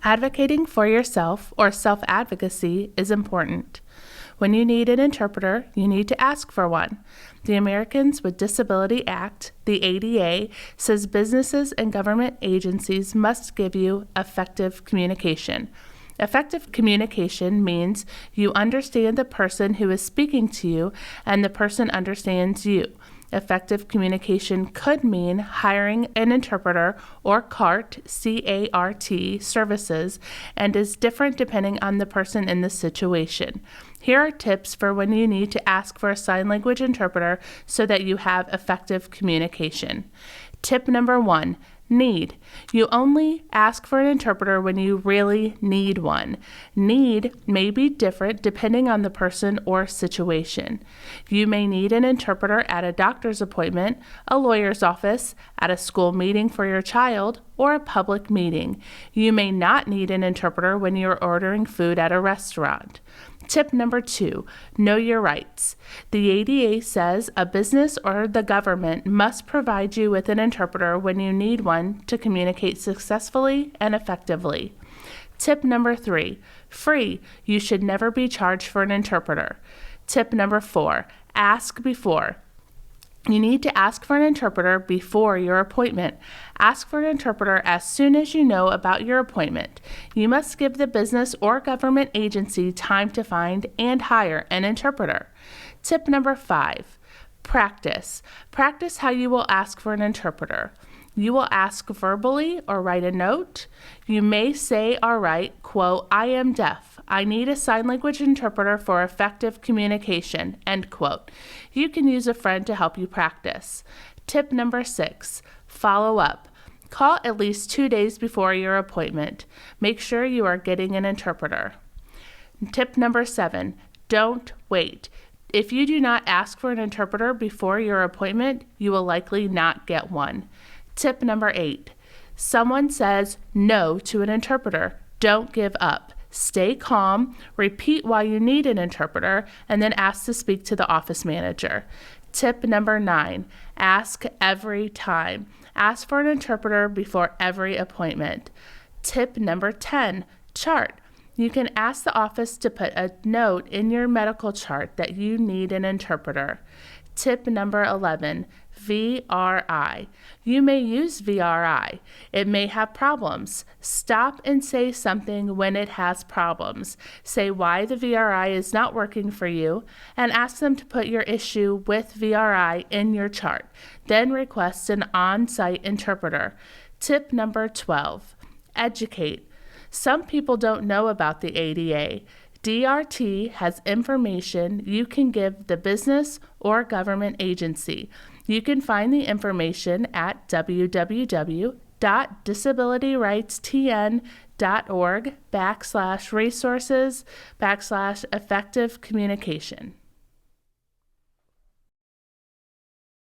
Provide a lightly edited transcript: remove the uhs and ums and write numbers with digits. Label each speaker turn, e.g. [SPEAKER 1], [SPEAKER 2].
[SPEAKER 1] Advocating for yourself or self-advocacy is important. When you need an interpreter, you need to ask for one. The Americans with Disability Act, the ADA, says businesses and government agencies must give you effective communication. Effective communication means you understand the person who is speaking to you and the person understands you. Effective communication could mean hiring an interpreter or CART, C-A-R-T, services, and is different depending on the person in the situation. Here are tips for when you need to ask for a sign language interpreter so that you have effective communication. Tip number 1. Need. You only ask for an interpreter when you really need one. Need may be different depending on the person or situation. You may need an interpreter at a doctor's appointment, a lawyer's office, at a school meeting for your child, or a public meeting. You may not need an interpreter when you're ordering food at a restaurant. Tip number 2, know your rights. The ADA says a business or the government must provide you with an interpreter when you need one to communicate successfully and effectively. Tip number 3, free. You should never be charged for an interpreter. Tip number 4, ask before. You need to ask for an interpreter before your appointment. Ask for an interpreter as soon as you know about your appointment. You must give the business or government agency time to find and hire an interpreter. Tip number 5, practice. Practice how you will ask for an interpreter. You will ask verbally or write a note. You may say or write, quote, I am deaf. I need a sign language interpreter for effective communication, end quote. You can use a friend to help you practice. Tip number 6, follow up. Call at least 2 days before your appointment. Make sure you are getting an interpreter. Tip number 7, don't wait. If you do not ask for an interpreter before your appointment, you will likely not get one. Tip number 8, someone says no to an interpreter. Don't give up. Stay calm, repeat why you need an interpreter, and then ask to speak to the office manager. Tip number 9, ask every time. Ask for an interpreter before every appointment. Tip number 10, chart. You can ask the office to put a note in your medical chart that you need an interpreter. Tip number 11, VRI. You may use VRI. It may have problems. Stop and say something when it has problems. Say why the VRI is not working for you and ask them to put your issue with VRI in your chart. Then request an on-site interpreter. Tip number 12, educate. Some people don't know about the ADA. DRT has information you can give the business or government agency. You can find the information at www.disabilityrightstn.org/resources/effective communication.